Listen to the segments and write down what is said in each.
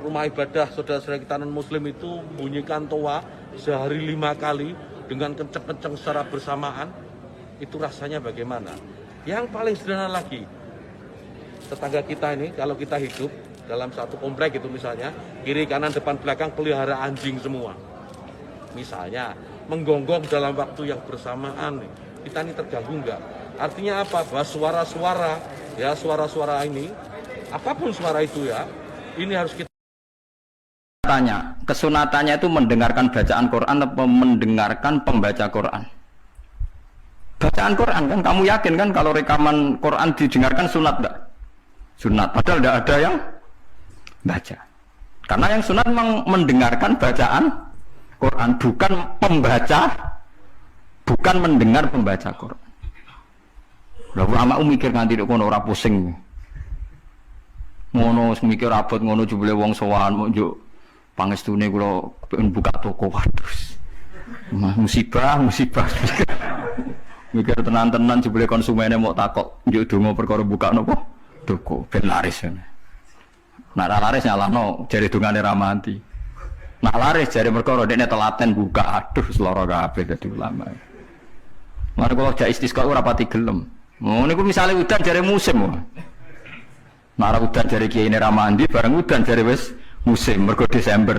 Rumah ibadah saudara-saudara kita non-muslim itu bunyikan toa sehari 5 kali dengan kenceng-kenceng secara bersamaan, itu rasanya bagaimana? Yang paling sederhana lagi, tetangga kita ini kalau kita hidup dalam satu komplek itu misalnya, kiri kanan depan belakang pelihara anjing semua. Misalnya, menggonggong dalam waktu yang bersamaan, kita ini terganggu enggak? Artinya apa? Bahwa suara-suara ini, apapun suara itu ya, ini harus kita tanya, kesunatannya itu mendengarkan bacaan Quran atau mendengarkan pembaca Quran? Bacaan Quran kan, kamu yakin kan kalau rekaman Quran didengarkan sunat enggak? Sunat, padahal tidak ada yang baca. Karena yang sunat memang mendengarkan bacaan Quran, bukan pembaca, bukan mendengar pembaca Quran. Lalu ulama mikir nganti kono ora pusing. Ngono mikir abot ngono jebule wong sowan mau njuk pangestune kula pengen buka toko, waduh. Musibah. Mikir tenan-tenan jebule konsumennya mau takok njuk donga perkara buka napa toko ben laris. Nek laris nyalahno jare dongane ra mati. Nek laris jare perkara dekne telaten buka, aduh seloro kabeh dadi ulama. Mare kula jak istisqa ora pati gelem. Oh niku misale udan jare musim. Nek udan jare kiai ra mandi bareng udan jare wis musim mergo Desember.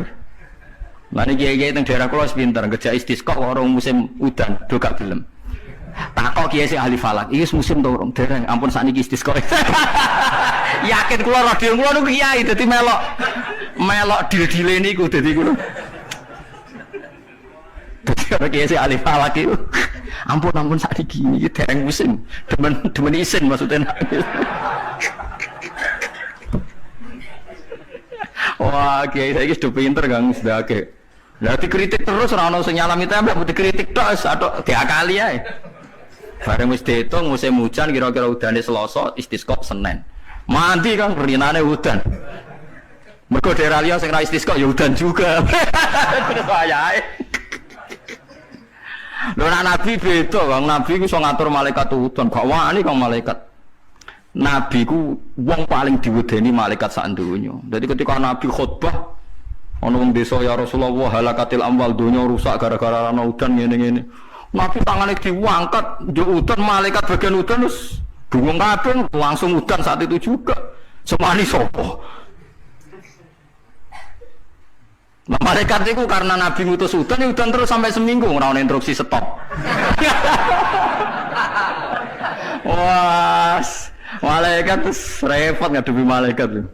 Lah niki kiai teng daerah kula pinter ngejak istisqa ora musim udan do gak gelem. Takok kiai sing ahli falak, iki musim to urung dereng, ampun sakniki istisqa. Yakin kula radio kula niku kiai dadi melok dil-dile niku dadi kula. Dadi kiai sing ahli falak iku ampun sakniki iki dereng musim. Demen isin maksudnya. Wah, kiai saiki sudah pinter Kang sedake. Lah dikritik terus ora ono sing nyalami tembak, dikritik tok atau diakali ae. Bareng wis diitung musim hujan kira-kira udane Selasa, istisqa Senin. Mandi Kang rinane udan. Mergo daerah liya sing ra istisqa ya udan juga. Terus wayahe. Lho nek nabi beda, Kang. Nabi ku iso ngatur malaikat udan, gak wani Kang malaikat. Nabi ku wong paling diwedeni malaikat sak donya. Dadi ketika Nabi khutbah ana wong desa ya Rasulullah halakatil amwal donya rusak gara-gara ana udan ngene-ngene. Nabi tangane diangkat njuk udan malaikat bagian udan terus bingung kabeh langsung udan saat itu juga. Semani sapa? Nah, malaikat itu karena Nabi ngutus udan terus sampai seminggu ora ono instruksi stop. Wah, malaikat terus repot ngadepi malaikat lho.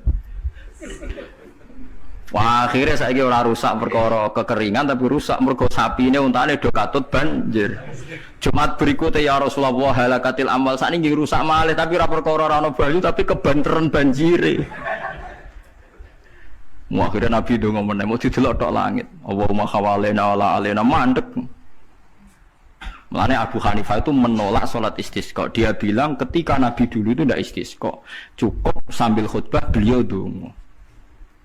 Wah, akhirnya saiki ora rusak perkara kekeringan tapi rusak mergo sapine untane do katut banjir. Jumat berikutnya ya Rasulullah halakatil amal sakniki rusak malih tapi ora perkara ora ono banyu tapi kebanteran banjire. Wah, akhirnya Nabi ndonga meneh mau didelok tok langit. Allahumma khawalena wala alena mandek. Mulane Abu Hanifah itu menolak sholat istisqa. Dia bilang ketika Nabi dulu itu tidak istisqa, cukup sambil khutbah beliau donga.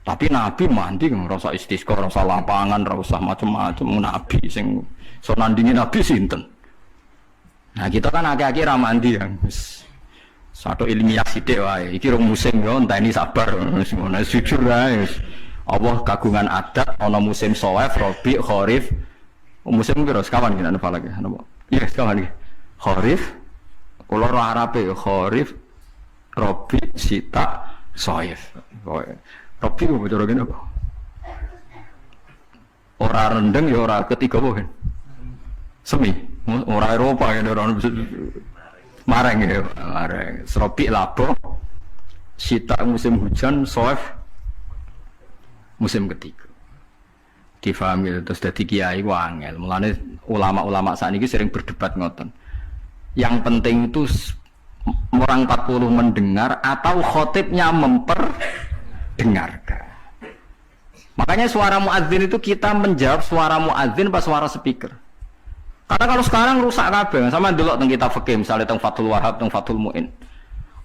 Tapi Nabi mandi kan rasa istisqa, rasa lapangan, rasa macam-macam. Nabi sing so nandingi Nabi sinten. Nah kita kan akhir-akhir ramandi yang satu ilmiah sithik wae. Iki rong musim yo enteni sabar. Wis ngono jujur wae. Allah kagungan adat ana musim shawaf, rabi, kharif. Musim piro sekawan iki ana falak ya. Iya sekawan iki. Kharif kula ora Arabe ya kharif, rabi, sita, shawaf. Rabi kok cara kene apa? Ora rendeng ya ora ketiga apa kan? Semi. Ora Eropa kan ora mareng ya, mareng. Rabi labo, sita musim hujan, shawaf musim ketiga. Difahami terus dadi kiai ku angel. Mulane ulama-ulama sakniki sering berdebat ngoten. Yang penting itu orang 40 mendengar atau khotibnya memperdengarkan. Makanya suara muadzin itu kita menjawab suara muadzin pas suara speaker. Karena kalau sekarang rusak kabeh sama delok teng kitab fikih misalnya teng Fathul Wahhab, teng Fathul Muin.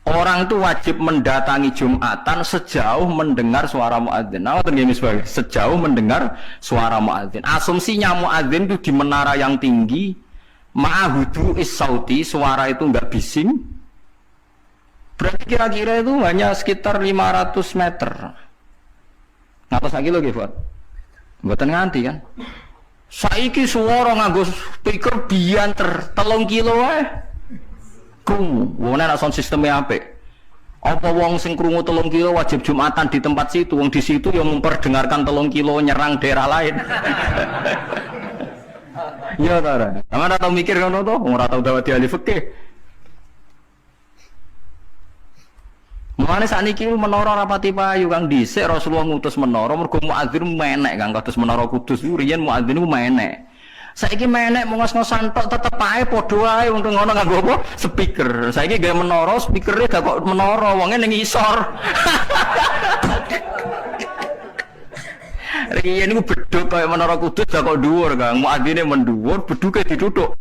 Orang itu wajib mendatangi Jumatan sejauh mendengar suara muadzin. Nah, sejauh mendengar suara muadzin. Asumsinya muadzin itu di menara yang tinggi, ma'ahudu is-sauti, suara itu enggak bising. Berarti kira-kira itu hanya sekitar 500 meter. ngantos sak kilo nggih, Pak. Mboten nganti kan. Saiki swara nganggo speaker bianter 3 kilo wae. Krungu, wong nek sound sisteme apik. Apa wong sing krungu 3 kilo wajib Jumatan di tempat situ, wong di situ yang memperdengarkan 3 kilo nyerang daerah lain. Iya ta ora? Sampeyan ora tau mikir ngono to, wong ora tau dawati ahli fikih. Mulane sakniki menara rapati payu Kang dhisik Rasulullah ngutus menara mergo muadzin menek Kang kados menara Kudus riyen muadzin ku menek. Saiki menek ngos-ngosan tok tetep ae padha ae wong ngono nganggo apa? Speaker. Saiki gawe menara speakere gak kok menara wonge ning isor. Riyen niku bedhug kaya menara Kudus gak kok dhuwur Kang. Muadzine mendhuwur, bedhuke dituthuk.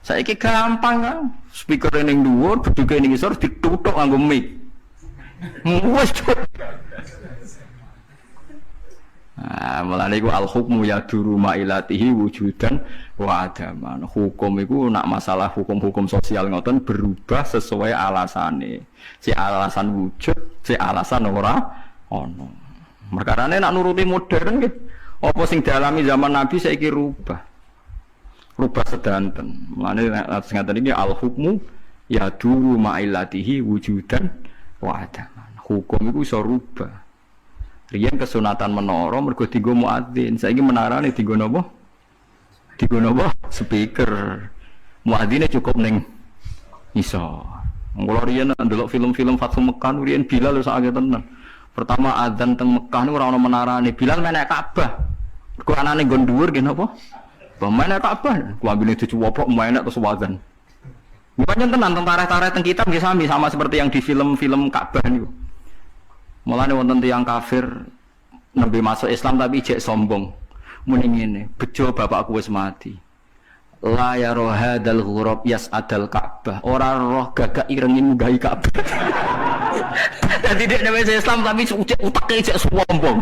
Saiki gampang Kang. Speakere ning dhuwur, bedhuke ning isor dituthuk nganggo mic. Wes. Nah, mulane iku al-hukmu yaduru ma'ilatihi wujudan wa adaman. Hukum iku nak masalah hukum-hukum sosial ngoten berubah sesuai alasane. Si alasan wujud, si alasan ora ono. Merkarane nak nuruti modern nggih. Apa sing dialami zaman Nabi saiki rubah. Rubah sedanten. Mulane nek ngaten iki al-hukmu yaduru ma'ilatihi wujudan wa'adaman. Hukum itu bisa rubah. Riyen kesunatan menara mergo dienggo muadzin. Saiki menarane dienggo napa? Dienggo napa? Speaker. Muadzine cukup ning iso. Mula riyen ndelok film-film Fathu Mekah riyen Bilal sakake tenan. Pertama adzan teng Mekah niku ora ono menarane. Bilal menek Ka'bah. Mergo anane nggon dhuwur nggih napa? Menek Ka'bah. Klambine dicuwoplok menek terus wazan. Bukannya tenan tentara-tentara teng kitab nggih sami sama seperti yang di film-film Ka'bah niku. Mulane wonten tiyang kafir nembe masuk Islam tapi ijek sombong. Muni ngene, bejo bapakku wis mati. La ya rohadal ghurab yas'adal Ka'bah. Ora roh gagak irengi munggahi Ka'bah. Dadi nek nek Islam tapi utake ijek sombong.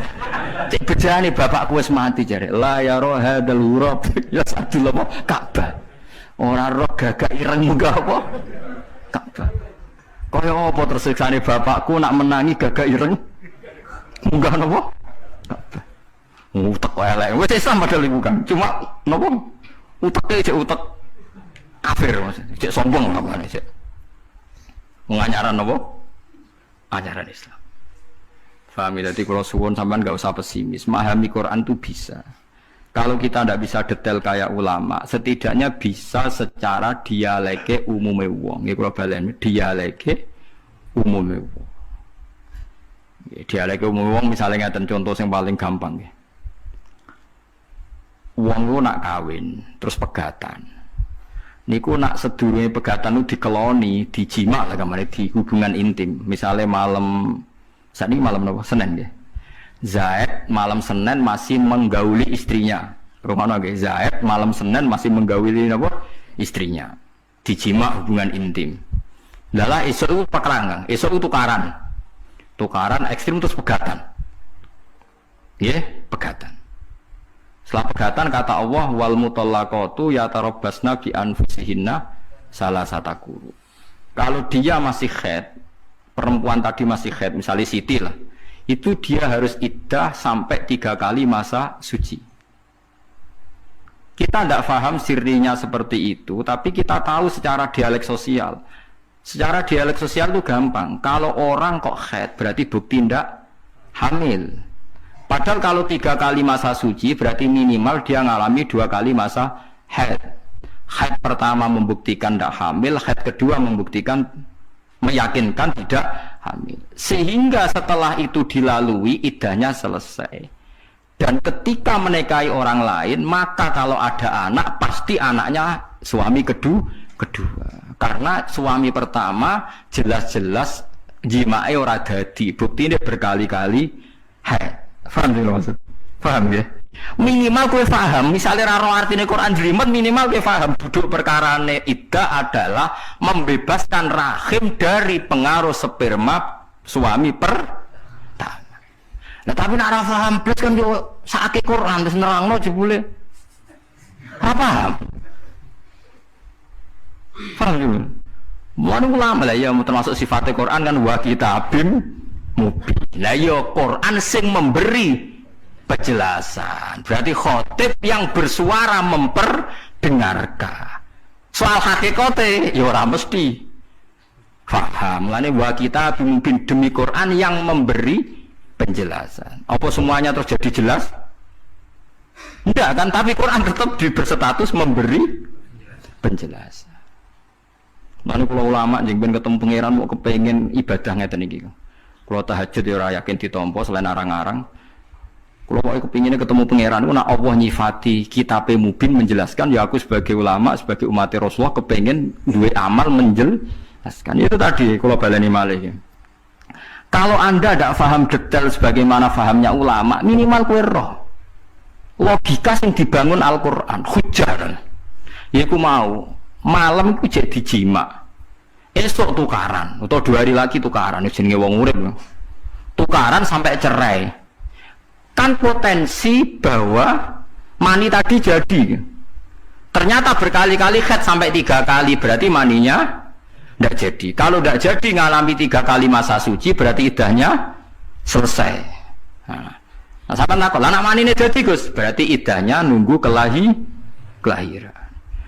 Cek bejane bapakku wis mati jare. La ya rohadal ghurab yas'adul Ka'bah. Ora roh gagak ireng munggah apa? Ka'bah. Kaya apa tersiksane bapakku nak menangi gagak ireng munggah napa? Ka'bah. Utek elek. Wis Islam padahal iku kan. Cuma napa? Uteke cek utek kafir maksudnya. Cek sombong apa cek. Nganyaran napa? Ajaran Islam. Paham ya? Jadi kalau suwun sampean enggak usah pesimis. Memahami Quran itu bisa. Kalau kita tidak bisa detail kayak ulama, setidaknya bisa secara dialeke umume wong. Nggih kula baleni dialeke umume wong. Dialeke umume wong misalnya ngaten contoh yang paling gampang nggih. Wong ku nak kawin, terus pegatan. Niku nak sedurunge pegatan itu dikeloni, dijima lah kamane di hubungan intim. Misalnya malam saat ini malam apa? Senin nggih. Zaid malam Senin masih menggauli istrinya. Rumana nggih, Zaid malam Senin masih menggauli apa? Istrinya. Dijima hubungan intim. Lala esuk itu pekerangan, esuk itu tukaran. Tukaran ekstrim terus pegatan. Nggih, pegatan. Setelah pegatan kata Allah wal mutallaqatu yatarabbasna bi anfusihinna salasata quru. Kalau dia masih haid, perempuan tadi masih haid, misalnya Siti lah. Itu dia harus iddah sampai 3 kali masa suci. Kita tidak paham sirinya seperti itu, tapi kita tahu secara dialek sosial. Secara dialek sosial itu gampang. Kalau orang kok haid, berarti bukti tidak hamil. Padahal kalau 3 kali masa suci, berarti minimal dia ngalami 2 kali masa haid. Haid pertama membuktikan tidak hamil, haid kedua membuktikan meyakinkan tidak hamil. Sehingga setelah itu dilalui iddahnya selesai. Dan ketika menikahi orang lain, maka kalau ada anak pasti anaknya suami kedua. Karena suami pertama jelas-jelas jimae ora dadi. Bukti ini berkali-kali haid. Paham ya maksud? Paham ya? Minimal kowe paham, misalnya raro artine Quran jelimet minimal kowe paham duduk perkarane iddah adalah membebaskan rahim dari pengaruh sperma suami pertama. Nah tapi nek ora paham blas kan yo sakake Quran terus nerangno jebule. Apa? Paham yo. Mun ulama lah ya termasuk sifatnya Quran kan wa kitabim mubin. Lah yo Quran sing memberi penjelasan. Berarti khotib yang bersuara memperdengarkan. Soal hakikate ya ora mesti paham. Mulane wa kita mungkin demi Quran yang memberi penjelasan. Apa semuanya terus jadi jelas? Enggak kan, tapi Quran tetap berstatus memberi penjelasan. Mulane kula ulama jeng ben ketemu pangeran mau kepengin ibadah ngeten iki. Kula tahajud ya ora yakin ditampa selain arang-arang. Kalau mau kepinginnya ketemu pangeran, nak Allah nyifati kitabe mubin menjelaskan, ya aku sebagai ulama, sebagai umat Rasulullah kepengen duwe amal menjelaskan. Itu tadi kalau baleni malih. Kalau anda tidak paham detail sebagaimana fahamnya ulama, minimal kowe roh logika yang dibangun Al-Quran, hujah. Ya aku mau malam aku jadi jima, esok tukaran, atau 2 hari lagi tukaran, jenenge wong urip, tukaran sampai cerai. Kan potensi bahwa mani tadi jadi ternyata berkali-kali head sampai 3 kali, berarti maninya tidak jadi. Kalau tidak jadi ngalami 3 kali masa suci berarti idahnya selesai. Nah sampai nakal anak mani ini jadi Gus, berarti idahnya nunggu kelahiran.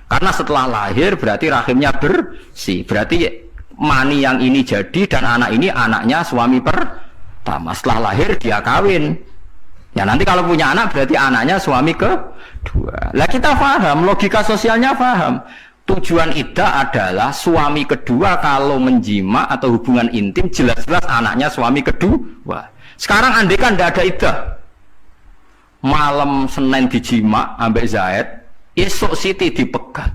Karena setelah lahir berarti rahimnya bersih, berarti mani yang ini jadi dan anak ini anaknya suami pertama. Setelah lahir dia kawin. Ya nanti kalau punya anak berarti anaknya suami kedua. Lah kita paham, logika sosialnya paham. Tujuan iddah adalah suami kedua kalau menjima atau hubungan intim jelas-jelas anaknya suami kedua. Sekarang andai kan tidak ada iddah, malam Senin dijima ambek Zaid, esok Siti dipegat,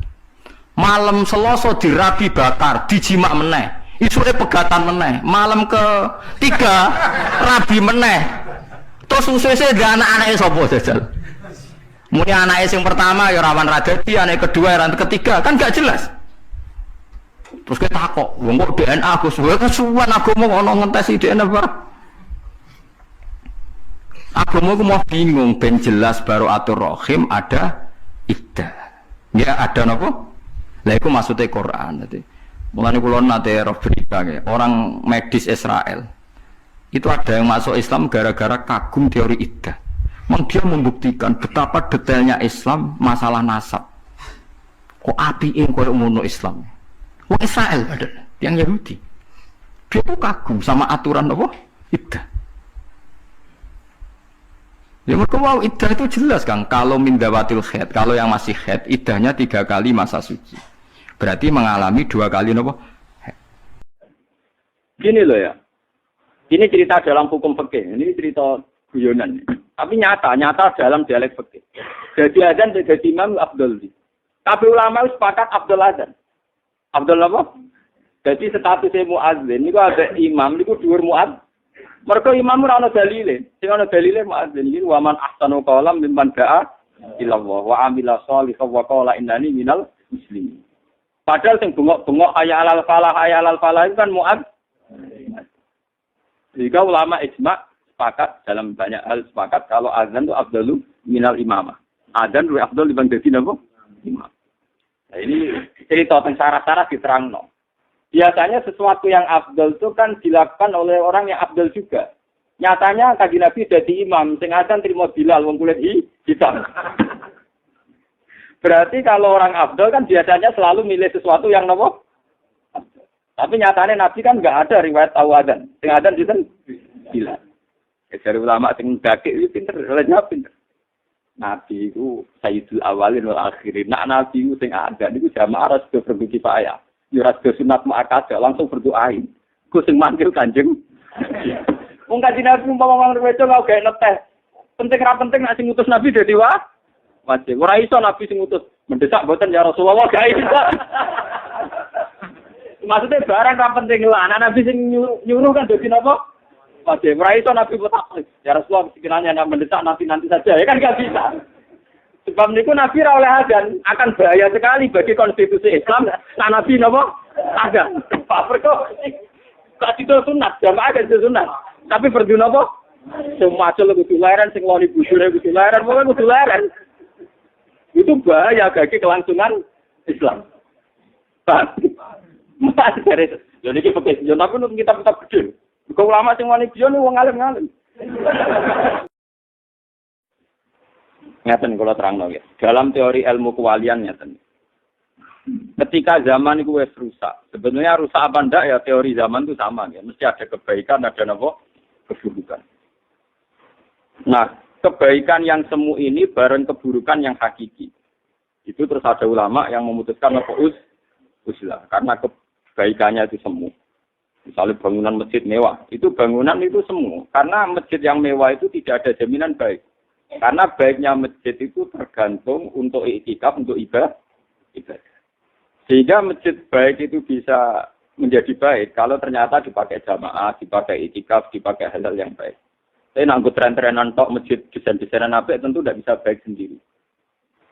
malam Selasa dirabi bakar, dijima meneh, isuknya pegatan meneh, malam ketiga rabi meneh. Terus susu-susu ada anak-anaknya sopo jajal. Muni anaknya yang pertama ya rawan radadi, anak kedua ya ketiga, kan gak jelas. Terus kita takok, wong kok DNA aku suwe kesuwen agama ono ngentesi DNA apa? Agama aku mau bingung, ben jelas baru atur rahim ada iddah. Ya ada napa? Lah iku maksudnya Quran tadi. Mulane kula nate roh berita orang medis Israel. Itu ada yang masuk Islam gara-gara kagum teori iddah. Dia membuktikan betapa detailnya Islam masalah nasab. Kok apiin koyo ngono Islam. Wong Israel ada yang Yahudi. Dia tuh kagum sama aturan apa? Iddah. Ya mereka wow iddah itu jelas Kang. Kalau mindawatil khaid, kalau yang masih khaid iddahnya 3 kali masa suci. Berarti mengalami 2 kali apa? Gini loh ya. Ini cerita dalam hukum fikih, ini cerita guyonan. Tapi nyata dalam dialek fikih. Jadi adzan jadi imam Abdul. Tapi ulama sepakat Abdul adzan. Abdul apa? Jadi statusnya muadzin. Niku ada imam, niku dhuwur muadzin. Mergo imam ora ana dalile. Sing ana dalile muadzin iki wa man ahsanu qalam mimman da'a ila Allah wa amila shalihan wa qala innani minal muslimin. Padahal sing bengok-bengok hayya alal falah itu kan muadzin. Jika ulama ijma sepakat dalam banyak hal sepakat kalau azan itu afdalu minal imamah. Azan lebih afdal dibanding dadi napa? Imam. Nah, ini cerita tentang syarat-syarat diterangno. Biasanya sesuatu yang afdal itu kan dilakukan oleh orang yang afdal juga. Nyatanya Kanjeng Nabi jadi imam, sing azan terima Bilal wong kulit hitam. Berarti kalau orang afdal kan biasanya selalu milih sesuatu yang napa? Tapi nyatanya Nabi kan nggak ada riwayat tahu adzan. Sing adzan sinten? Bilal. Dari ulama sing dakik itu pinter, lha pinter. Nabi itu sayyidul awalin wal akhirin. Nak Nabi itu sing adzan niku jamaah harus berdoa kifayah. Ya harus sunat muakkadah langsung berdoain. Ku sing manggil Kanjeng. Wong Kanjeng Nabi umpama wong wedo gak gawe neteh. Penting ra penting nek sing ngutus Nabi dadi wajib. Ora iso Nabi sing ngutus mendesak mboten ya Rasulullah gak iso. Maksudnya barang kan penting lah, anak Nabi sing nyuruh kan jadi apa? Wajib, iso Nabi buat ya Rasulullah sekiranya yang mendesak nanti saja, ya kan gak bisa. Sebab niku Nabi ra oleh adzan, akan bahaya sekali bagi konstitusi Islam. Nah Nabi napa? Adzan. Pak perko gak itu sunat, jamaah gak itu sunat. Tapi perdu napa? Semua acul kudu lahiran sing loni bujure kudu lahiran, pokoke kudu lahiran. Itu bahaya bagi kelangsungan Islam. Pak mas dari jadi kita pakai sejarah tapi untuk kita tetap gede. Kalau ulama sing wani bion wong alim-alim. Ngeten kula terangno nggih. Dalam teori ilmu kewalian ngeten. Ketika zaman itu wis rusak. Sebenarnya rusak apa ndak ya teori zaman itu sama ya. Mesti ada kebaikan, ada napa? Keburukan. Nah, kebaikan yang semu ini bareng keburukan yang hakiki. Itu terus ada ulama yang memutuskan apa uzlah karena kebaikannya itu semu. Misalnya bangunan masjid mewah, itu bangunan itu semu. Karena masjid yang mewah itu tidak ada jaminan baik. Karena baiknya masjid itu tergantung untuk iktikaf, untuk ibadah. Sehingga masjid baik itu bisa menjadi baik kalau ternyata dipakai jamaah, dipakai iktikaf, dipakai hal-hal yang baik. Tapi nanggut tren-trenan tok masjid desain-desainan apik tentu tidak bisa baik sendiri.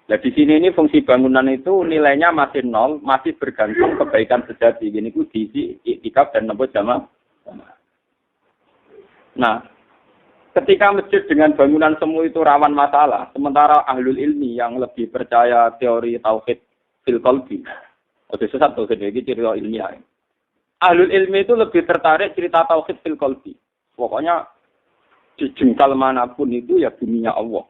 Nah di sini ini fungsi bangunan itu nilainya masih nol, masih bergantung kebaikan sejati. Ini ku diisi iktikaf dan nembus jamaah. Nah, ketika masjid dengan bangunan semu itu rawan masalah, sementara ahlul ilmi yang lebih percaya teori tauhid fil qalbi. Oke, sesat tauhid ini cerita ilmiah. Ahlul ilmi itu lebih tertarik cerita tauhid fil qalbi. Pokoknya di jengkal manapun itu ya buminya Allah.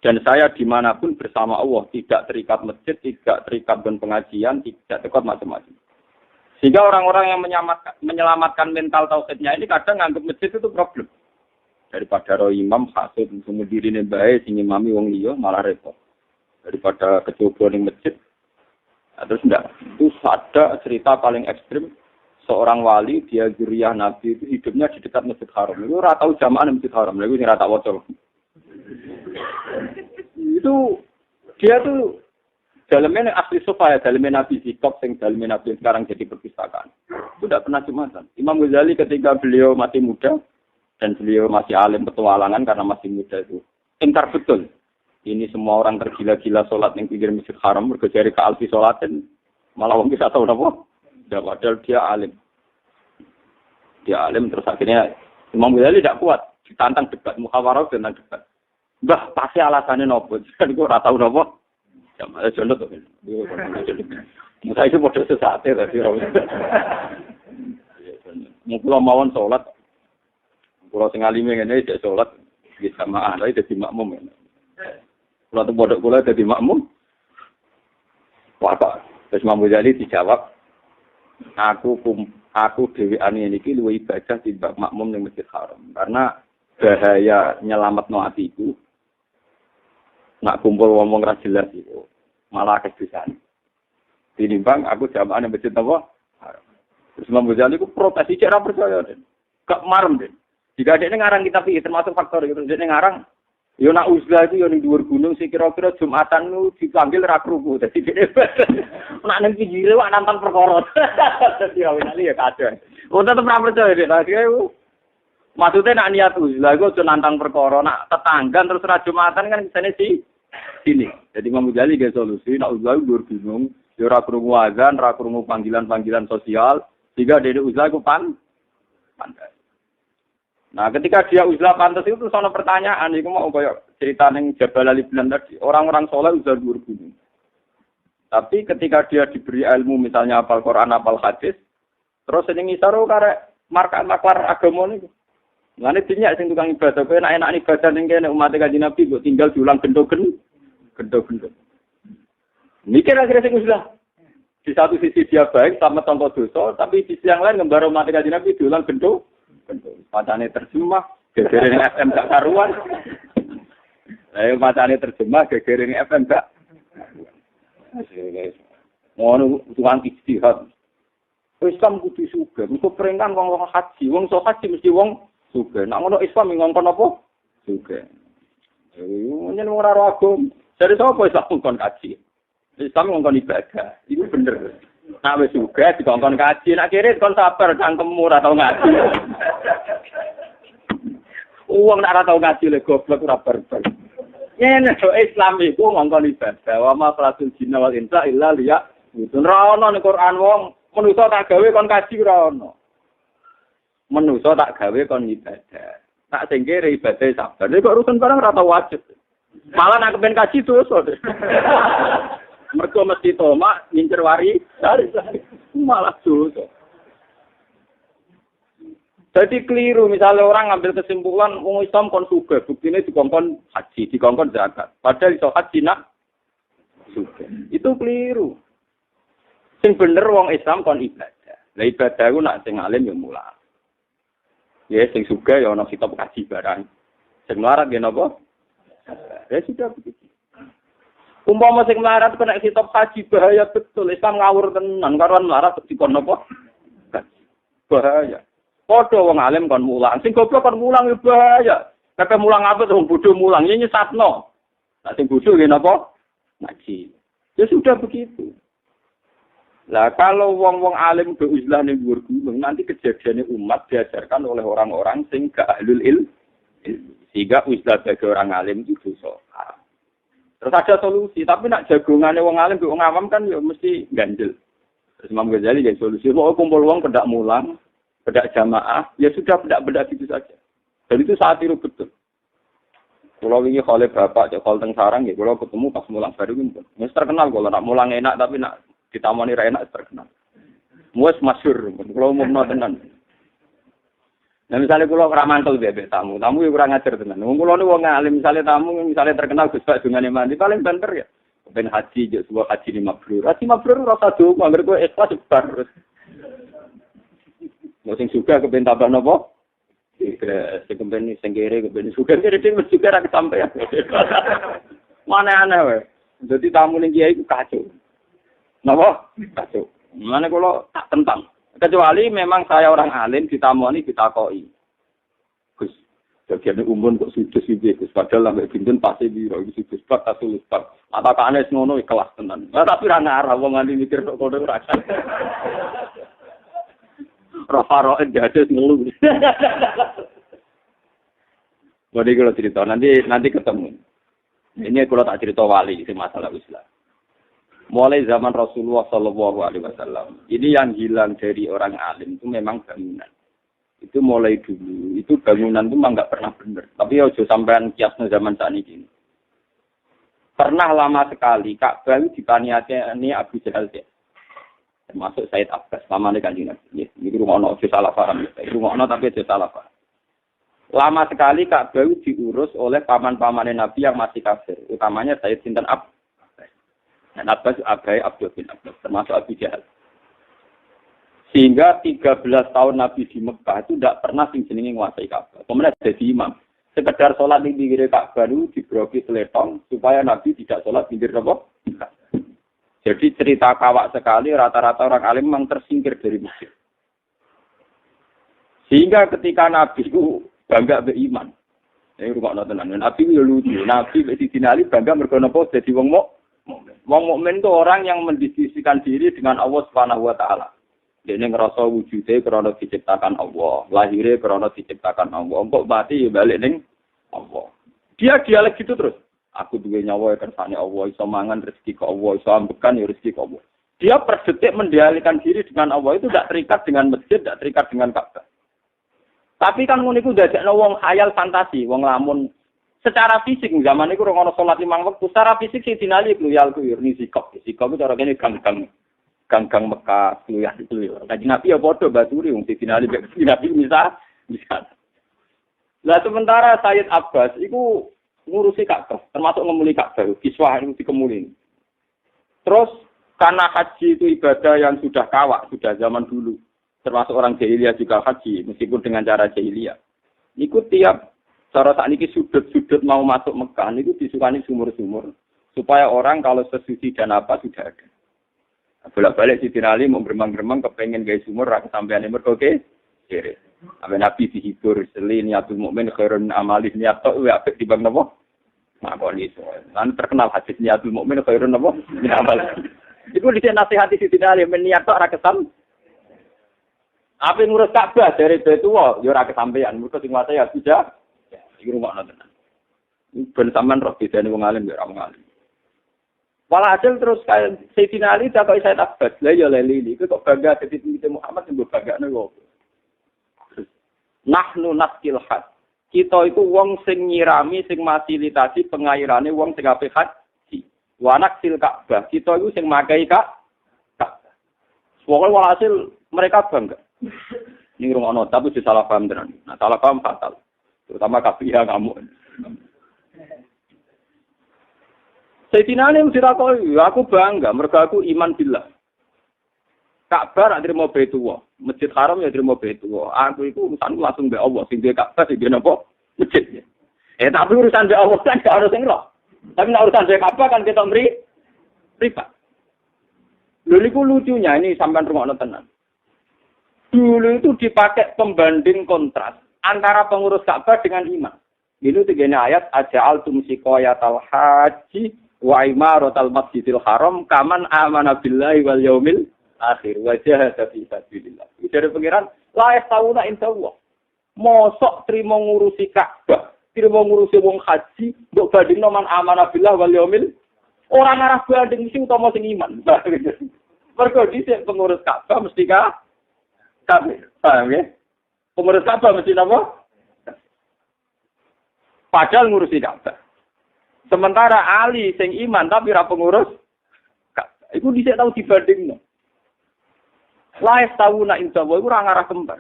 Dan saya dimanapun bersama Allah, tidak terikat masjid, tidak terikat dengan pengajian, tidak terikat macam-macam. Sehingga orang-orang yang menyelamatkan mental tauhidnya ini kadang nganggap masjid itu problem. Daripada roh imam, hasud, semua diri ini baik, sing imami wong liya malah repot. Daripada kecoba di masjid. Nah, terus enggak, itu ada cerita paling ekstrim, seorang wali, dia zuriyah Nabi itu hidupnya di dekat Masjid Haram. Itu ratau jamaah di Masjid Haram, itu rata wocol. Itu dia tuh dalamnya asli sofa ya, dalamnya Nabi Zikop, yang dalamnya Nabi sekarang jadi perpustakaan. Itu tidak pernah Jumatan. Imam Ghazali ketika beliau masih muda dan beliau masih alim petualangan karena masih muda itu ingkar betul. Ini semua orang tergila-gila sholat yang pinggir Masjid Haram berkejari ke alfi sholatin malah orang bisa tahu apa? Ya padahal dia alim. Dia alim terus akhirnya Imam Ghazali tidak kuat ditantang debat muhawarah tentang debat. Mbah, pasti alasannya nopo. Jadi gue ora tau nopo. Jamaah jono to. Musa itu model sesate tadi. Mula mawon salat. Kula sing alime ngene iki salat di jamaah, lha dadi makmum. Kula tuh bodok kula dadi makmum. Apa? Terus Imam Ghazali dijawab, aku dhewean iki luwih ibadah timbang makmum ning Masjid Haram. Karena bahaya nyelametno atiku. Nak kumpul ngomong ra jelas itu malah kesusahan. Tinimbang aku jamaah nang masjid apa? Terus Imam Ghazali ku protes iki ora percaya den. Gak marem den. Jika dia ngarang kitab iki termasuk faktor itu dia ngarang yo nak uzlah itu yo ning dhuwur gunung sing kira-kira Jumatan lu dipanggil ra kruku. Dadi dia nak nang pinggire wak nantang perkara. Dadi awene ya kacau. Oh tetep ra percaya den. Lagi maksudnya nak niat uzlah iku aja nantang perkara, nak tetanggan terus ra Jumatan kan kesane sini. Jadi Imam Ghazali ge solusi nak uzlah dhuwur gunung, yo ora krungu azan, ora krungu panggilan-panggilan sosial, sehingga dene uzlah iku pantas. Nah, ketika dia uzlah pantas itu terus ana pertanyaan, iku mau koyo cerita ning Jabal Ali Bilan tadi, orang-orang saleh uzlah dhuwur gunung. Tapi ketika dia diberi ilmu misalnya hafal Quran, hafal hadis, terus sing ngisaro karek maklar agama niku. Lane dinyak sing tukang ibadah, kowe enak-enak ibadah ning kene umat Kanjeng Nabi kok tinggal diulang gendo. Mikir akhirnya sing uzlah. Di satu sisi dia baik sama contoh dosa, tapi di sisi yang lain ngembara umat Kanjeng Nabi diulang gendo. Macane terjemah, gegere ning FM gak karuan. Ayo macane terjemah, gegere ning FM gak. Ngono tukang ijtihad. Islam kudu sugih, mesti perintah wong haji, wong sok haji mesti wong sugih. Nek ngono Islam ngongkon apa? Sugih. Nyen wong ora agama. Dari sapa Islam ngongkon kaji? Islam ngongkon ibadah. Iku bener. Nek wis sugih dikongkon kaji, nek kiri kon sabar cangkemmu ora tau ngaji. Wong nek ora tau ngaji le goblok ora barbar. Yen Islam iku ngongkon ibadah. Wa ma faratul jinna wal insa illa liya. Itu ora ono ning Quran wong manusa tak gawe kon kaji ora ono. Manusa tak gawe kon ibadah. Tak sing kere ibadah sabar. Nek kok urusan barang ora tau wajib. Malah nek kepen kaji dosa. Mergo mesti tomak ngincer wari, malah dosa. Jadi keliru, misalnya orang ngambil kesimpulan, wong Islam kon sugih, buktine dikongkon haji, dikongkon zakat. Padahal iso haji nak sugih. Itu keliru. Sing bener wong Islam kon ibadah. Lah ibadah ku nak sing alim ya mulang. Ya sing sugih ya ana kitab kaji barang. Sing melarat ya napa? Ya sudah begitu. Umpama sing melarat kena kitab kaji bahaya betul. Islam ngawur tenan karuan melarat dikon napa? Bahaya. Padha wong alim kon mulang. Sing goblok kon mulang ya bahaya. Kakek mulang apa tuh bodho mulang ya nyesatno. Nah sing bodho nggih napa? Ngaji. Ya sudah begitu. Lah kalau wong-wong alim ke uzlah ning dhuwur gunung nanti kejadiannya umat diajarkan oleh orang-orang sing gak ahlul ilm. Sehingga uzlah bagi orang alim itu dosa. Terus ada solusi, tapi nak jagongane wong alim ke wong awam kan ya mesti ganjel. Terus Imam Ghazali jadi solusi, mau kumpul wong kedak mulang, kedak jamaah, ya sudah bedak-bedak gitu saja. Dan itu saat itu betul. Kalau ini kalau bapak, kalau teng sarang ya, kalau ketemu pas mulang baru gitu. Mas terkenal kalau nak mulang enak tapi nak ditamani ra enak terkenal. Mus masyhur, kalau mau tenan. Nah misalnya kalau ramantel bebek tamu yang kurang ajar tenan. Kalau ini wong alim misalnya tamu misalnya terkenal Gus Pak dengan mandi paling banter ya. Ben haji je sebuah haji 5 mabrur. Haji mabrur rasa donga anggere kowe ikhlas bar. Mau sing suka kepen tambah napa? Sing kepen sing kere kepen suka kere dhewe juga ra kesampean. Mana aneh wae. Dadi tamu ning kiai ku kacau. Napa? Kacau. Mana kalau tak tentang. Kecuali memang saya orang alim ditamoni ditakoki. Gus, bagian umum kok sudus iki Gus padahal sampe pinten pasti biro iki sudus pak asul pak. Atakane ngono ikhlas tenan. Lah tapi ra ngarah wong nganti mikir kok kono ora kan. Rafaro enggak ngelu. Jadi kalau cerita nanti ketemu. Ini kalau tak cerita wali itu masalah Islam. Mulai zaman Rasulullah Shallallahu Alaihi Wasallam, ini yang hilang dari orang alim itu memang bangunan. Itu mulai dulu, itu bangunan itu memang nggak pernah benar. Tapi ya sampean kiasnya zaman saat ini. Pernah lama sekali Ka'bah dipaniati Abu Jahal, termasuk Said Abbas, lama nih kanjeng Nabi. Ini rumah itu salah paham, rumah tapi itu salah paham. Lama sekali Ka'bah diurus oleh paman-paman Nabi yang masih kafir, utamanya Said Sinten Abbas. Dan Abbas Abai Abdul bin Abbas, termasuk Abu Jahal. Sehingga 13 tahun Nabi di Mekah itu tidak pernah sing jenenge nguasai Ka'bah. Kemudian jadi imam. Sekedar sholat di pinggir Ka'bah itu dibroki seletong supaya Nabi tidak sholat di pinggir Ka'bah. Jadi cerita kawak sekali rata-rata orang alim memang tersingkir dari masjid. Sehingga ketika Nabi itu bangga beriman. Ini rumah tenan. Nabi itu lucu. Nabi Sidina Ali bangga mergo napa dadi wong wong mukmin itu orang yang mendiskusikan diri dengan Allah Subhanahu wa taala. Dene ngrasa wujude krana diciptakan Allah, lahire krana diciptakan Allah. Kok mati ya balik ning Allah. Dia dialek gitu terus. Aku duwe nyawa kersane Allah, iso mangan rezeki ke Allah, iso ambekan ya rezeki ke Allah. Dia per detik mendialekkan diri dengan Allah itu tidak terikat dengan masjid, tidak terikat dengan Ka'bah. Tapi kan ngono iku dadekno wong khayal fantasi, wong lamun secara fisik zaman itu orang sholat 5 waktu. Secara fisik sih dinali keluyal ni sikap itu orang ini gang Mekah keluyal. Kaji Nabi ya bodoh baturi wong dinali Nabi bisa. Lah sementara Sayyid Abbas itu ngurusi Ka'bah, termasuk ngemuli Ka'bah, kiswah itu dikemuli. Terus karena haji itu ibadah yang sudah kawak, sudah zaman dulu. Termasuk orang jahiliyah juga haji, meskipun dengan cara jahiliyah. Ikut tiap cara saat ini sudut-sudut mau masuk Mekah itu disukani sumur-sumur supaya orang kalau sesuci dan apa sudah ada. Bolak-balik Sidina Ali mau beremang-remang kepengen gaya sumur rakyat sampean yang berkoke. Kiri. Sampai Nabi dihibur seli niatul mukmin khairun amalih niat tok wae apik dibang napa? Makoni iso. Lan terkenal hadis niatul mukmin khairun napa? Min amal. Iku dhisik nasihati Sidina Ali men niat tok ra kesam. Apa ngurus Ka'bah dari Baitullah ya ora kesampean. Mergo sing wae ya bisa. Iki rumah tenan. Ben sampean roh bedane wong alim ya ora wong alim. Walhasil terus kayak Sayyidina Ali takoki saya Abbas, lha ya leli iki kok bangga dadi pemimpin Muhammad sing banggane kok. Nahnu naskil had. Kita itu wong sing nyirami, sing fasilitasi pengairane wong sing ape haji. Wa naksil Ka'bah. Kita itu sing makai Ka'bah. Pokoke walhasil mereka bangga. Ini rungokno tapi di salah paham tenan. Nah, salah paham fatal. Terutama KPI kamu. Sayyidina Ali mesti takoi, aku bangga mergo aku iman billah. Ka'bah rak trimo Baitullah, Masjid Haram ya trimo Baitullah. Aku iku urusanku langsung mbek Allah, sing duwe Ka'bah sing duwe napa? Masjid. Tapi urusan mbek Allah kan gak harus sing roh. Tapi nek urusan mbek Ka'bah kan kita privat. Lho niku lucunya ini sampean rungokno tenan. Dulu itu dipakai pembanding kontras antara pengurus Ka'bah dengan iman. Ini tegene ayat aja'altum siqayatal haji wa imaratal masjidil haram kaman amana billahi wal yaumil akhir wa jahada fi sabilillah. Dari pengiran la yastauna insyaallah. Mosok trimo ngurusi Ka'bah, trimo ngurusi wong haji, mbok bandingno man amana billahi wal yaumil ora ngarah banding sing utama sing iman. Mergo dhisik pengurus Ka'bah mesti kafir. Paham ya? Pengurus Ka'bah mesti apa? Padahal ngurusi Ka'bah. Sementara Ali sing iman tapi ra pengurus Ka'bah. Iku dhisik tau dibandingno. Laes tauna insyaallah iku ora ngarah kembar.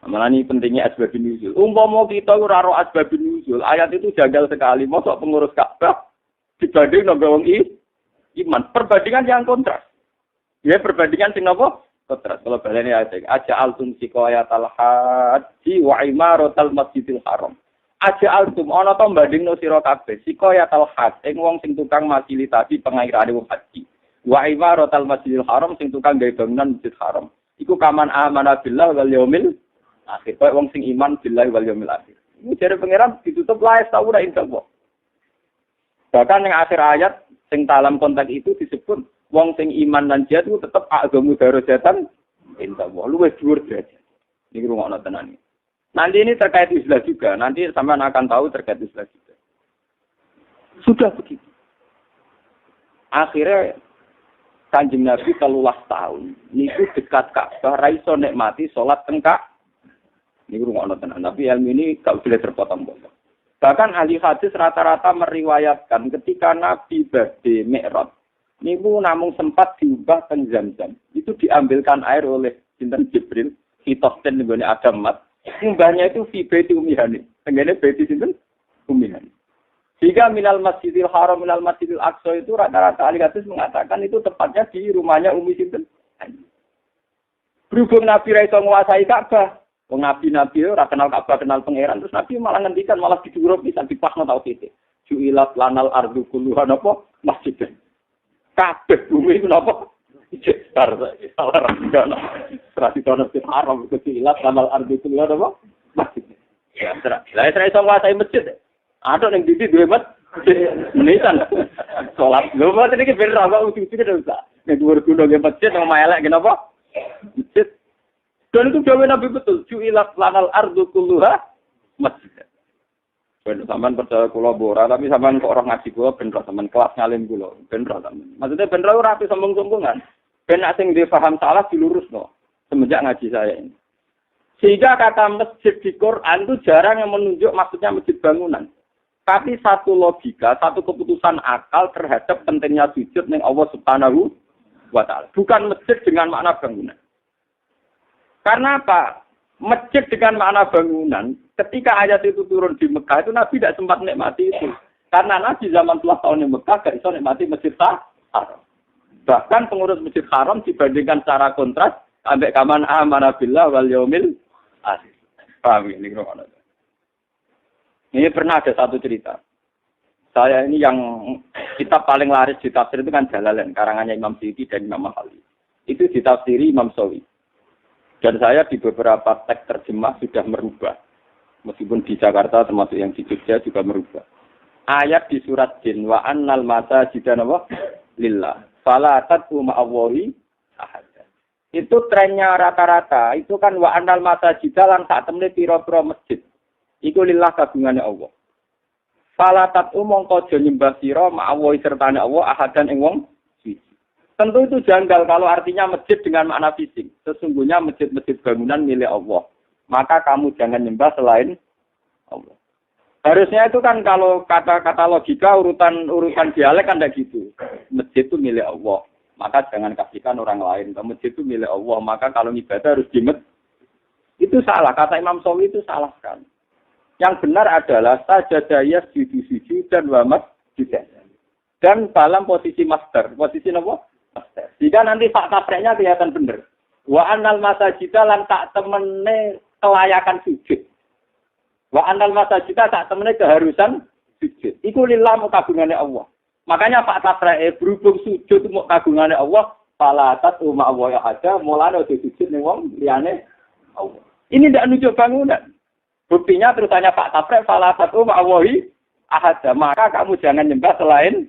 Malah ini pentingnya asbabun nuzul. Umpama kita ora ro asbabun nuzul, ayat itu janggal sekali. Mosok pengurus Ka'bah dibanding nang wong iman. Perbandingan yang kontras. Ya perbandingan sing napa? Kontras. Kalau balene ayat aja'altum siqayatal haji wa imaratal masjidil haram. Aja'altum ana to bandingno sira kabeh siqayatal haji ing wong sing tukang fasilitasi pengairane wong haji. Wa imaratal masjidil haram sing tukang gawe bangunan masjid haram. Iku kaman amana billah wal yaumil akhir. Kaya wong sing iman billahi wal yaumil akhir. Iku jare pangeran ditutup laes tauna insyaallah. Bahkan yang akhir ayat sing dalam konteks itu disebut wong sing iman dan jihad itu tetap agamu darajatan insyaallah luwih dhuwur derajat. Niki rungokno tenan. Nanti ini terkait Islam juga. Nanti sampean akan tahu terkait Islam juga. Sudah begitu. Akhirnya Kanjeng Nabi 13 tahun niku dekat Ka'bah ra iso nikmati salat tengkak. Niku rungokno tenan. Tapi ilmu ini gak boleh terpotong-potong. Bahkan ahli hadis rata-rata meriwayatkan ketika Nabi badhe Mi'raj niku namung sempat diubah teng Zamzam. Itu diambilkan air oleh sinten Jibril, hitosten nggone Adam mat. Mbahnya itu fi baiti ummihani. Tenggene baiti sinten? Ummihani. Jika minal masjidil haram minal masjidil aqsa itu rata-rata ahli hadis mengatakan itu tepatnya di rumahnya Ummi sinten? Berhubung Nabi ra iso nguasai Ka'bah, wong nabi-nabi ora kenal Ka'bah, kenal pangeran, terus Nabi malah ngendikan malah didhuwur pisan dipasno tauhid. Ju'ilat lanal ardu kulluha napa? Masjid. Kabeh bumi iku napa? Ijazar. Salah ra ngono. Tradisi masjid haram itu ju'ilat lanal ardu kulluha napa? Masjid. Ya, terus. Lah saya iso nguasai masjid. Ada yang di duwe menitan. Salat. Lho mboten iki ben ra kok ujug-ujug usah. Nek dhuwur gunung nggih masjid sama elek kenapa? Masjid. Dan itu dawuh Nabi betul. Ju'ilat lanal ardu kulluha masjid. Ben sampean percaya kula ora, tapi sampean kok ora ngaji kula ben ora sampean kelas ngalim kula. Ben ora sampean. Maksudnya ben ora ape sombong-sombongan. Ben nek sing dipaham salah dilurusno semenjak ngaji saya ini. Sehingga kata masjid di Quran itu jarang yang menunjuk maksudnya masjid bangunan. Tapi satu logika, satu keputusan akal terhadap pentingnya sujud ning Allah Subhanahu wa taala. Bukan masjid dengan makna bangunan. Karena apa? Masjid dengan makna bangunan, ketika ayat itu turun di Mekah itu Nabi tidak sempat nikmati itu. Karena Nabi zaman 10 tahun di Mekah gak bisa nikmati Masjid Haram. Bahkan pengurus Masjid Haram dibandingkan secara kontras ambek kaman amana billah wal yaumil akhir. Paham ini krono. Ini pernah ada satu cerita. Saya ini yang kitab paling laris di tafsir itu kan Jalalain, karangannya Imam Suyuti dan Imam Mahalli. Itu ditafsiri Imam Sawi. Dan saya di beberapa teks terjemah sudah merubah. Meskipun di Jakarta termasuk yang di Jogja juga merubah. Ayat di surat Jin wa annal masajida lillah. Fala tad'u ma'allahi ahad. Itu trennya rata-rata. Itu kan wa annal masajida lan sak temne pira-pira masjid. Iku lillah kagungannya Allah. Fala tad'u mongko aja nyembah sira ma'allahi sertane Allah ahadan ing wong. Tentu itu janggal kalau artinya masjid dengan makna fisik. Sesungguhnya masjid-masjid bangunan milik Allah. Maka kamu jangan nyembah selain Allah. Harusnya itu kan kalau kata-kata logika urutan dialek kan tidak gitu. Masjid itu milik Allah. Maka jangan kasihkan orang lain. Masjid itu milik Allah. Maka kalau ibadah harus di masjid. Itu salah, kata Imam Syafi'i itu salah sekali. Yang benar adalah sajadaya sujud dan wamas juga. Dan dalam posisi master. Posisi apa? Master. Jika nanti fakta prakteknya kelihatan benar. Wa annal masajida lan tak temene kelayakan sujud. Wa annal masajida tak temene keharusan sujud. Iku lillah kagungane Allah. Makanya fakta praktek berhubung sujud mau kagungane Allah, fala tatu ma Allah ada mulane sujud ning wong liyane Allah. Ini tidak nunjuk bangunan. Buktinya terusannya Pak Taprek salah satu ma'awahi ahad. Maka kamu jangan nyembah selain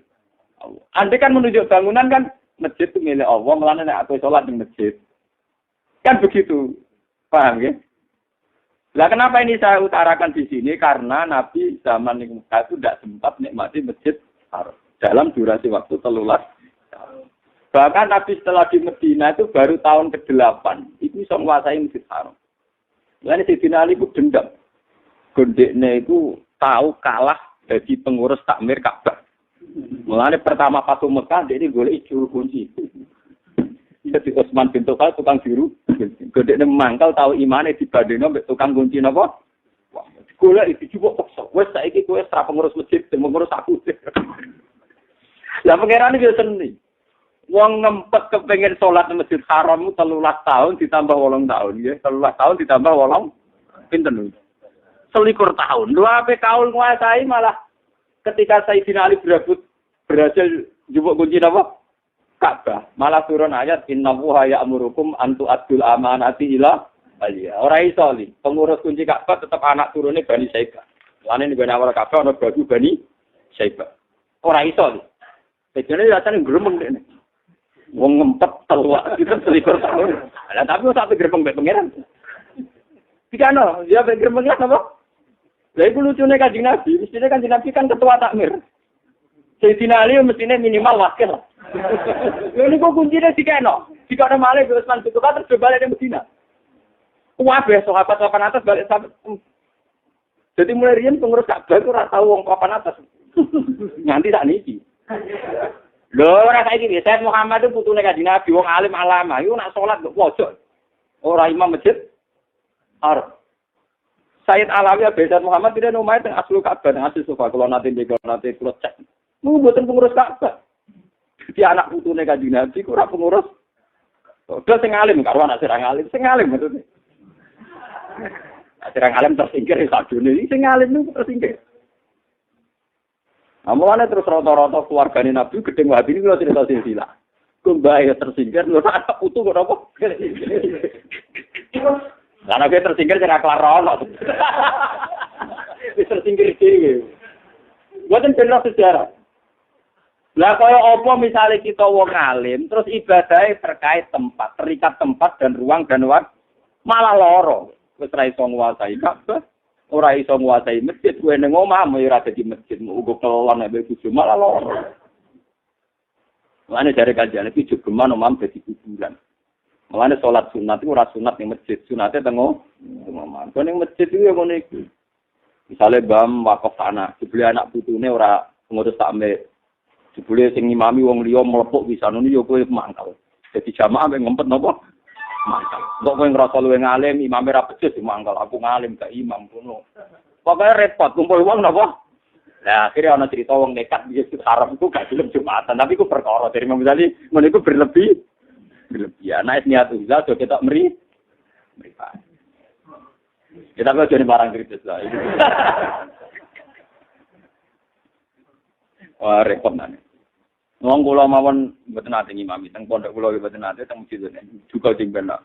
Allah. Andai kan menunjuk bangunan kan masjid itu milik Allah. Melana aku sholat di masjid. Kan begitu. Paham ya? Nah kenapa ini saya utarakan di sini? Karena Nabi zaman di Mekah itu tidak sempat nikmati masjid Haram. Dalam durasi waktu 13 tahun. Bahkan Nabi setelah di Medina itu baru tahun ke-8. Itu bisa menguasai masjid Haram. Lalu Sayyidina Ali itu dendam. Gondeknya itu tahu kalah dari pengurus takmir Ka'bah. Mulanya pertama Fatu Mekah, dia ini golek juru kunci. Jadi Utsman bin Tufal tukang juru. Gondeknya mangkal tahu imane dibandingno mbek tukang kunci napa? Wah, golek iki coba paksa. Wes saiki kowe stra pengurus masjid, pengurus aku. Lah pangeran iki seni. Wong ngempet kepengen sholat di Masjid Haram 13 tahun ditambah 8 tahun ya. 13 tahun ditambah 8 pinten. 21 tahun. Lu ape kaul nguasai malah ketika Sayyidina Ali berhasil jupuk kunci napa? Ka'bah. Malah turun ayat innahu ya'murukum an tu'addul amanati ila ahliha. Ora iso li. Pengurus kunci Ka'bah tetap anak turune Bani Syaibah. Lane ning awal Ka'bah ana babu Bani Syaibah. Ora iso li. Jadi rasane gremeng dene. Wong ngempet teluak kita 21 tahun. Lah tapi sak gerbang mbek pangeran. Dikano, dia gerbang apa? Lah iku lucune Kanjeng Nabi, mestine Kanjeng Nabi kan ketua takmir. Sayyidina Ali mestine minimal wakil. Lha niku kuncine dikeno. Dikano malih Utsman bin Affan terus balik ke Medina. Kabeh sahabat papan atas balik sampai. Jadi mulai riyen pengurus Ka'bah itu ora tau wong papan atas. Nganti sak niki. Lho ora saiki iki Sayyid Muhammad itu putune Kanjeng Nabi wong alim alama iku nak salat kok pojok. Ora imam masjid. Arab. Sayyid Alawi Sayyid Muhammad tidak nomai teng aslu Ka'bah teng asli sofa kula nate kula cek. Mu mboten pengurus Ka'bah. Dia anak putune Kanjeng Nabi ku ora pengurus. Udah sing alim karo anak sing alim, sing alim maksudnya. Sing alim tersingkir sak dunia sing alim niku tersingkir. Amane terus rata-rata keluargane Nabi gedeng wabi ini kalau cerita silsilah. Kumbahe tersingkir lho anak putu kok apa? Karena dia tersingkir cara kelar ono. Wis tersingkir dhewe. Mboten bener sejarah. Lah kaya apa misalnya kita wong alim terus ibadahnya terkait tempat, terikat tempat dan ruang dan waktu malah loro. Wis ra iso nguasai Ka'bah. Ora iso nguasai masjid, kowe ning omah mau ora dadi masjid, mau ugo kelon nek bojo malah loro. Mulane jare kajian iki jogeman omah dadi kuburan. Mulane salat sunat iku ora sunat ning masjid, sunate teng omah. Kok ning masjid iki ngono iki. Misale bam wakaf tanah, dibeli anak putune ora ngurus takmir. Dibeli sing ngimami wong liya mlepuk bisa ngono yo kowe mangkal. Dadi jamaah mek ngempet napa? Mangkal. Kok kowe ngrasa luwih ngalim, imame ra becus mangkal. Aku ngalim gak imam ngono. Pokoke repot kumpul wong napa? Lah akhirnya ana cerita wong nekat di Masjid Haram iku gak gelem Jumatan, tapi iku perkara dari Imam Ghazali ngono iku berlebih. Nek niat ulah do ketok mri. Mripat. Kita kok jadi barang kritis lah. Wah repot nane. Wong kula mawon mboten nate ngimami teng pondok kula mboten nate teng masjid juga sing benak.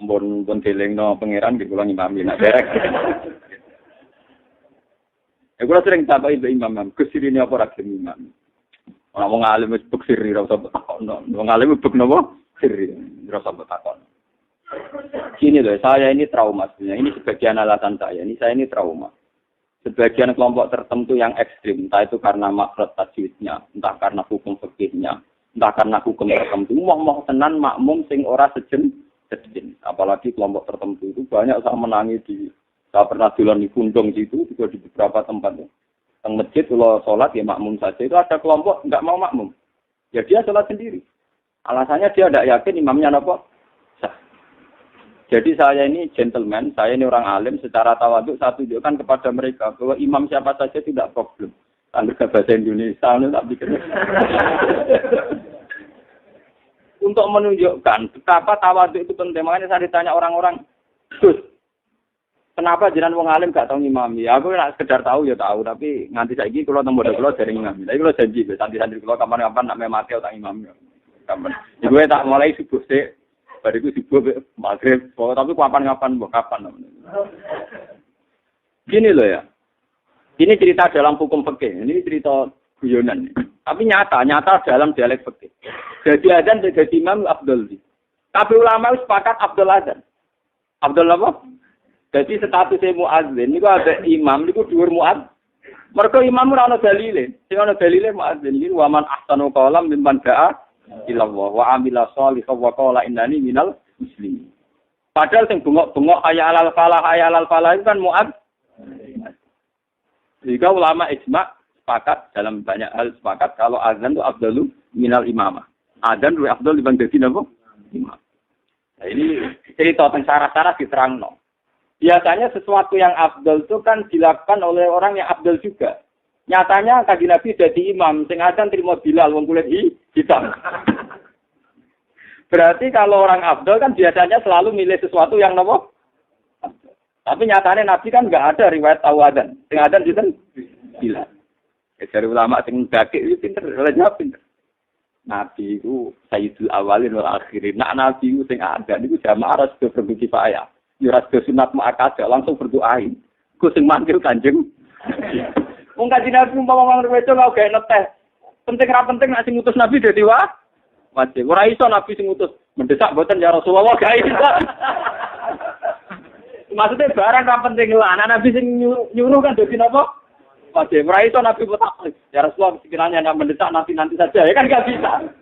Mbon delengno pangeran nggih kula ngimami nak derek. Kula sering takoki mbek imam, Gus sirine apa ra gelem imam. Ora wong alim wis bek siri ra usah takon. Wong alim bek napa? Siri. Ra usah takon. Gini loh, saya ini trauma sebenarnya. Ini sebagian alasan saya. Saya ini trauma. Sebagian kelompok tertentu yang ekstrim, entah itu karena makhraj tajwidnya, entah karena hukum fikihnya, entah karena hukum tertentu, mau tenan makmum sing ora sejen. Apalagi kelompok tertentu itu banyak saya menangi saya pernah dolan di Kundung situ, juga di beberapa tempat. Teng masjid kalau sholat ya makmum saja, itu ada kelompok nggak mau makmum. Ya dia sholat sendiri. Alasannya dia tidak yakin imamnya apa? Sah. Jadi saya ini gentleman, saya ini orang alim, secara tawaduk saya tunjukkan kepada mereka bahwa imam siapa saja tidak problem. Anggap bahasa Indonesia, tak pikir. Untuk menunjukkan betapa tawaduk itu penting. Makanya saya ditanya orang-orang, Gus, kenapa jenengan wong alim gak tahu ngimami? Aku nak sekedar tahu ya tahu, tapi nganti saiki kula teng bodho kula dereng ngimami. Tapi kula janji santri-santri kula kapan-kapan nak mati tak ngimami. Kapan. Iku tak mulai subuh sik. Bariku subuh maghrib, tapi kapan-kapan mbok kapan. Gini loh ya. Ini cerita dalam hukum fikih. Ini cerita guyonan. Tapi nyata dalam dialek fikih. Jadi adzan jadi imam Abdul. Tapi ulama sepakat Abdul adzan. Abdul apa? Jadi statusnya muadzin niku ada imam niku dhuwur muadzin. Mergo imam ora ana dalile. Sing ana dalile muadzin iki wa man ahsanu qalam mimman da'a ila Allah wa amila sholihan wa qala innani minal muslimin. Padahal sing bengok-bengok hayya alal falah itu kan muadzin. Jika ulama ijma' sepakat dalam banyak hal sepakat kalau azan itu afdalu minal imamah. Azan lebih afdal dibanding dadi napa? Imam. Nah, ini cerita tentang syarat-syarat diterangno. Biasanya sesuatu yang afdal itu kan dilakukan oleh orang yang afdal juga. Nyatanya Kanjeng Nabi jadi imam, sing azan trimo Bilal wong kulit hitam. Berarti kalau orang afdal kan biasanya selalu milih sesuatu yang napa? Tapi nyatanya Nabi kan enggak ada riwayat tahu azan. Sing azan sinten? Bilal. Dari ulama sing dakik itu pinter, jawab pinter. Nabi itu sayyidul awalin wal akhirin. Nak Nabi itu sing azan niku jamaah harus berdu kifayah. Ya rasdo sunat muakkadah langsung berdoain. Ku sing manggil Kanjeng. Wong Kanjeng Nabi umpama wong wedo gak gawe neteh. Penting ra penting nek sing ngutus Nabi dadi wajib. Ora iso Nabi sing ngutus mendesak mboten ya Rasulullah gak iso. Maksudnya barang ra penting lah. Anak Nabi sing nyuruh kan dadi napa? Wajib. Ora iso Nabi botak. Ya Rasulullah sekiranya nek mendesak nanti saja. Ya kan gak bisa.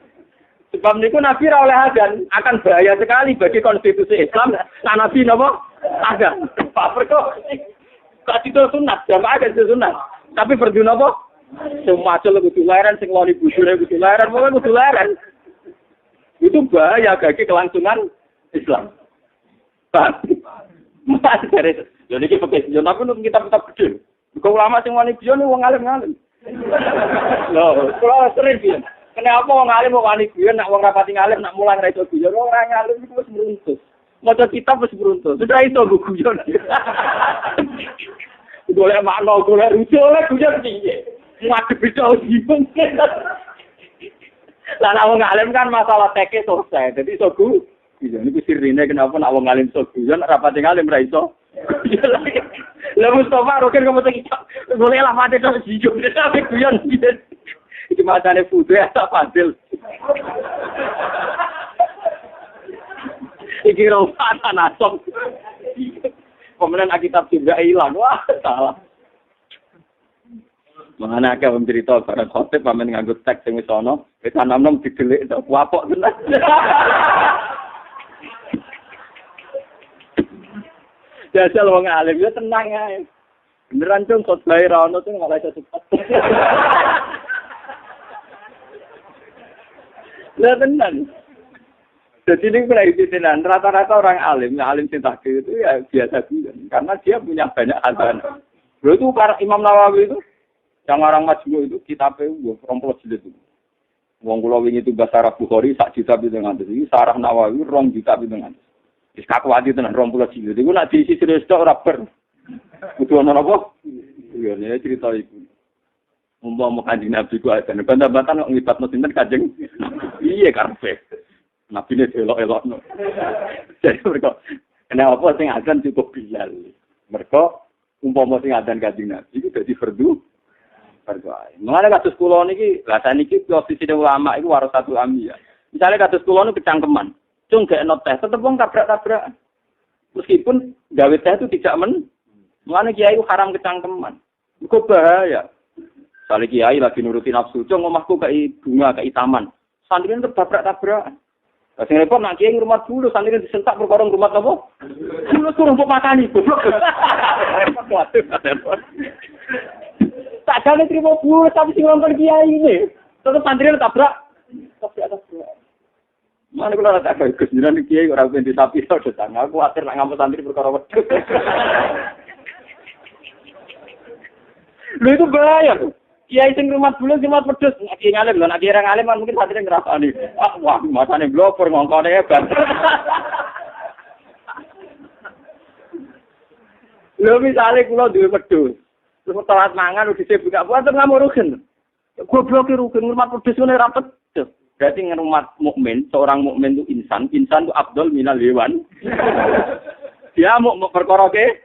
Sebab niku Nabi ra oleh azan akan bahaya sekali bagi konstitusi Islam. Nah Nabi napa? Azan. Pak perko gak itu sunat, jamaah kan sunat. Tapi perdu napa? Semua acel kudu leren sing loni bujure kudu leren, pokoke kudu leren. Itu bahaya bagi kelangsungan Islam. Pak. Mas dari yo niki pakai yo tapi untuk kitab-kitab gede. Kok ulama sing wani biyen wong alim-alim. Loh, kalau sering biyen kenapa wong alim wong wani guyon nak wong rapati ngalim nak mulang ra iso guyon ora ngalim iku wis meruntus. Maca kitab wis meruntus. Sudah iso guyon. Golek makna golek rujuk oleh guyon piye? Madhep iso dipun. Lah nak wong alim kan masalah teke selesai. Dadi iso guyon niku sirine kenapa nak wong alim iso guyon rapati ngalim ra iso. Lah Mustafa roken kamu tak golek lah mate tok jijo tapi guyon. Iki macane fudu ya tak fadil. Iki rompatan asom. Kemudian kitab juga hilang. Wah, salah. Mana akeh wong cerita bareng khotib pamen nganggo teks sing wis ana, wis anom-anom didelik tok wapok tenan. Jajal wong alim ya tenang ae. Beneran cung khotbah ra ono sing malah iso cepet. Lah tenan. Jadi ini penelitian rata-rata orang alim sing tahqiq itu ya biasa karena dia punya banyak azan. Lho itu para Imam Nawawi itu yang orang Majmu' itu kitabnya 20 jilid itu. Wong kula wingi itu bahasa Arab Bukhari sak juta pitung atus iki sarah Nawawi 2 juta pitung atus. Wis kakuwati tenan 20 jilid. Iku nek diisi serius tok ora ber. Kudu ana apa? Ya cerita iku. Umpama Kanjeng Nabi ku azan bantah-bantah kok nglibatno sinten Kanjeng. Iya karepe. Nabi ne delok-elokno. Jadi mereka kenapa sing azan cukup Bilal. Mereka umpama sing azan Kanjeng Nabi iku dadi fardu ain. Mengane kados kula niki, lha saniki posisine ulama iku warasatul anbiya. Misale kados kula niku kecangkeman, cung gak eno teh tetep wong tabrak-tabrak. Meskipun gawe teh itu tidak mengane kiai haram kecangkeman. Iku bahaya. Sale kiai lagi nuruti nafsu, cung omahku kei bunga, kei taman. Santrinya tetep tabrak-tabrak. Lah sing repot nak kiai ngrumat dulu, santrinya disentak perkara ngrumat apa? Dulu suruh mbok makani goblok. Tak jane trimo buru tapi sing nonton kiai ini. Tetep santrinya tabrak. Mana kula ora tak Gus jenengan kiai ora ben disapi to datang. Aku kuwatir nak ngampus santri perkara wedhus. Lho itu bahaya tuh. Kiai sing rumah dulu cuma pedus kiai ngalim lho, nek kiai ngalim kan mungkin santri ngrasani. Ah wah masane blokor ngongkone hebat. Lho misale kula duwe pedus. Terus telat mangan udah saya buka puasa ngamuk rugen. Goblok rugen rumah pedus ngene ra pedus. Berarti ngumat mukmin, seorang mukmin itu insan itu afdal minal hewan. Dia mau perkara ke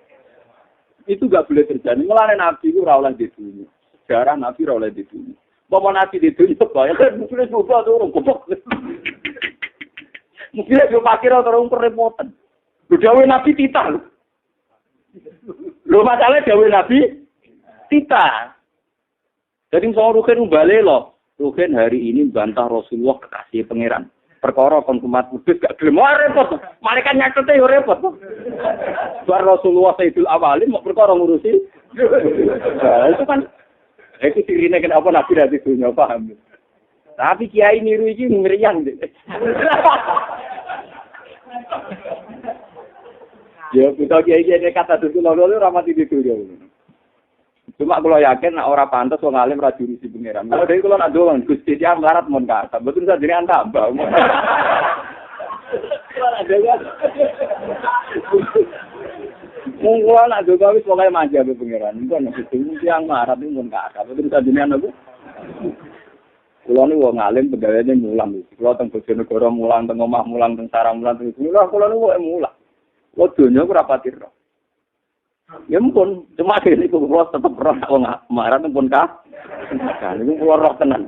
itu enggak boleh terjadi. Mulane Nabi itu ora oleh di dunia. Sejarah Nabi ora oleh di dunia. Bapak Nabi di dunia bahaya kan mungkin juga turun goblok. Mungkin yo pakir turun kerepotan. Dawe Nabi tita. Lho masalah dawe Nabi tita. Jadi soal rugen balik loh. Rugen hari ini bantah Rasulullah kekasih pangeran. Perkara kon kumat kudus gak gelem repot. Malaikat nyatete yo repot. Bar Rasulullah Sayyidul Awalin mau perkara ngurusi. Itu kan itu sirine kenapa Nabi dari dunia paham. Tapi kiai niru iki meriang. Ya kita kiai kata dulu lalu ramati di dunia. Cuma kalau yakin nak orang pantas wong alim ra jurusi pangeran. Kalau dari kalau nak doang Gusti dia melarat mon kata. Betul saja jenengan tambah. Mungkin nak doang wis pokoke manja be pangeran. Engko nek Gusti yang melarat mon kata. Betul saja jenengan aku. Kulo ni wong alim pegawainya mulang. Kulo teng Bojonegoro mulang, teng omah mulang, teng sarang mulang, teng kulo ni wong mulang. Kulo donya ora pati ro. Ya ampun, cuma ini kulo tetep ora wong marah pun kah. Kan niku kulo roh tenan.